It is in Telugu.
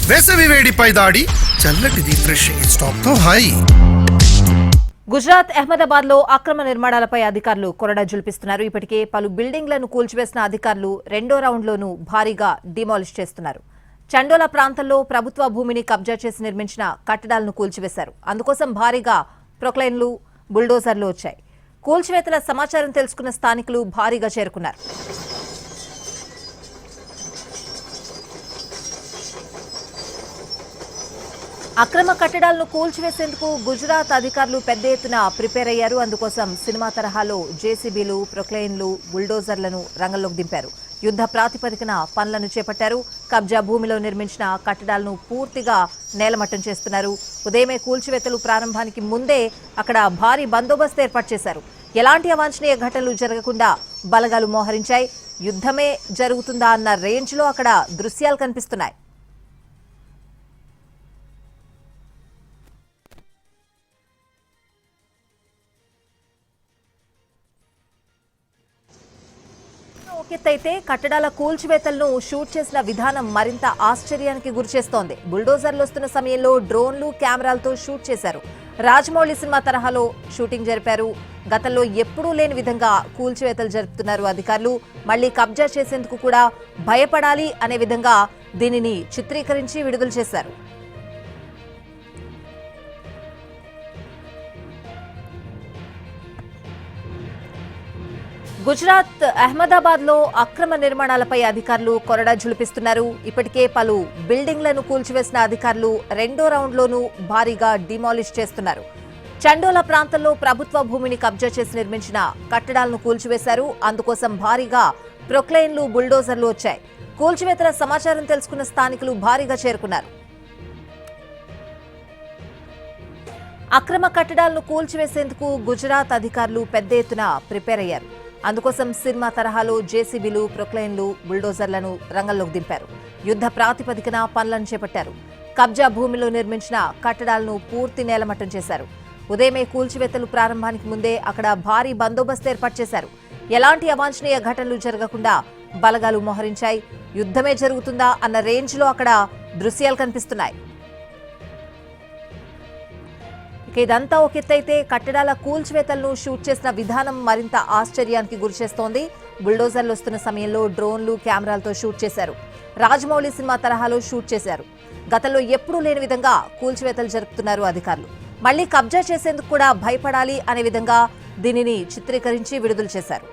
వేసవి వేడిపై దాడి చల్లటి రిఫ్రెషింగ్ స్టాప్ తో హాయి. గుజరాత్ అహ్మదాబాద్ లో అక్రమ నిర్మాణాలపై అధికారులు కొరడా జులిపిస్తున్నారు. ఇప్పటికే పలు బిల్డింగ్లను కూల్చివేసిన అధికారులు రెండో రౌండ్లోనూ భారీగా డిమాలిష్ చేస్తున్నారు. చండోలా ప్రాంతంలో ప్రభుత్వ భూమిని కబ్జా చేసి నిర్మించిన కట్టడాలను కూల్చివేశారు. అందుకోసం భారీగా ప్రొక్లైన్లు, బుల్డోజర్లు వచ్చాయి. కూల్చివేతల సమాచారం తెలుసుకున్న స్థానికులు భారీగా చేరుకున్నారు. అక్రమ కట్టడాలను కూల్చివేసేందుకు గుజరాత్ అధికారులు పెద్ద ఎత్తున ప్రిపేర్ అయ్యారు. అందుకోసం సినిమా తరహాలో జేసీబీలు, ప్రొక్లైన్లు, బుల్డోజర్లను రంగంలోకి దింపారు. యుద్ధ ప్రాతిపదికన పనులను చేపట్టారు. కబ్జా భూమిలో నిర్మించిన కట్టడాలను పూర్తిగా నేలమట్టం చేస్తున్నారు. ఉదయమే కూల్చివేతలు ప్రారంభానికి ముందే అక్కడ భారీ బందోబస్తు ఏర్పాటు చేశారు. ఎలాంటి అవాంఛనీయ ఘటనలు జరగకుండా బలగాలు మోహరించాయి. యుద్ధమే జరుగుతుందా అన్న రేంజ్లో అక్కడ దృశ్యాలు కనిపిస్తున్నాయి. అయితే కట్టడాల కూల్చివేతలను షూట్ చేసిన విధానం మరింత ఆశ్చర్యానికి గురిచేస్తోంది. బుల్డోజర్లు వస్తున్న సమయంలో డ్రోన్లు, కెమెరాలతో షూట్ చేశారు. రాజమౌళి సినిమా తరహాలో షూటింగ్ జరిపారు. గతంలో ఎప్పుడూ లేని విధంగా కూల్చివేతలు జరుపుతున్నారు అధికారులు. మళ్లీ కబ్జా చేసేందుకు కూడా భయపడాలి అనే విధంగా దీనిని చిత్రీకరించి విడుదల చేశారు. గుజరాత్ అహ్మదాబాద్ లో అక్రమ నిర్మాణాలపై అధికారులు కొరడా జులిపిస్తున్నారు. ఇప్పటికే పలు బిల్డింగ్లను కూల్చివేసిన అధికారులు రెండో రౌండ్లోనూ భారీగా డిమాలిష్ చేస్తున్నారు. చండోలా ప్రాంతంలో ప్రభుత్వ భూమిని కబ్జా చేసి నిర్మించిన కట్టడాలను కూల్చివేశారు. అందుకోసం భారీగా ప్రొక్లైన్లు, బుల్డోజర్లు వచ్చాయి. కూల్చివేతల సమాచారం తెలుసుకున్న స్థానికులు భారీగా చేరుకున్నారు. అక్రమ కట్టడాలను కూల్చివేసేందుకు గుజరాత్ అధికారులు పెద్ద ఎత్తున ప్రిపేర్ అయ్యారు. అందుకోసం సినిమా తరహాలో జేసీబీలు, ప్రొక్లైన్లు, బుల్డోజర్లను రంగంలోకి దింపారు. యుద్ధ ప్రాతిపదికన పనులను చేపట్టారు. కబ్జా భూమిలో నిర్మించిన కట్టడాలను పూర్తి నేలమట్టం చేశారు. ఉదయమే కూల్చివేతలు ప్రారంభానికి ముందే అక్కడ భారీ బందోబస్తు ఏర్పాటు చేశారు. ఎలాంటి అవాంఛనీయ ఘటనలు జరగకుండా బలగాలు మోహరించాయి. యుద్ధమే జరుగుతుందా అన్న రేంజ్లో అక్కడ దృశ్యాలు కనిపిస్తున్నాయి. ఇదంతా ఒక ఎత్తైతే కట్టడాల కూల్చివేతలను షూట్ చేసిన విధానం మరింత ఆశ్చర్యానికి గురిచేస్తోంది. బుల్డోజర్లు వస్తున్న సమయంలో డ్రోన్లు, కెమెరాలతో షూట్ చేశారు. రాజమౌళి సినిమా తరహాలో షూట్ చేశారు. గతంలో ఎప్పుడూ లేని విధంగా కూల్చివేతలు జరుపుతున్నారు అధికారులు. మళ్లీ కబ్జా చేసేందుకు కూడా భయపడాలి అనే విధంగా దీనిని చిత్రీకరించి విడుదల చేశారు.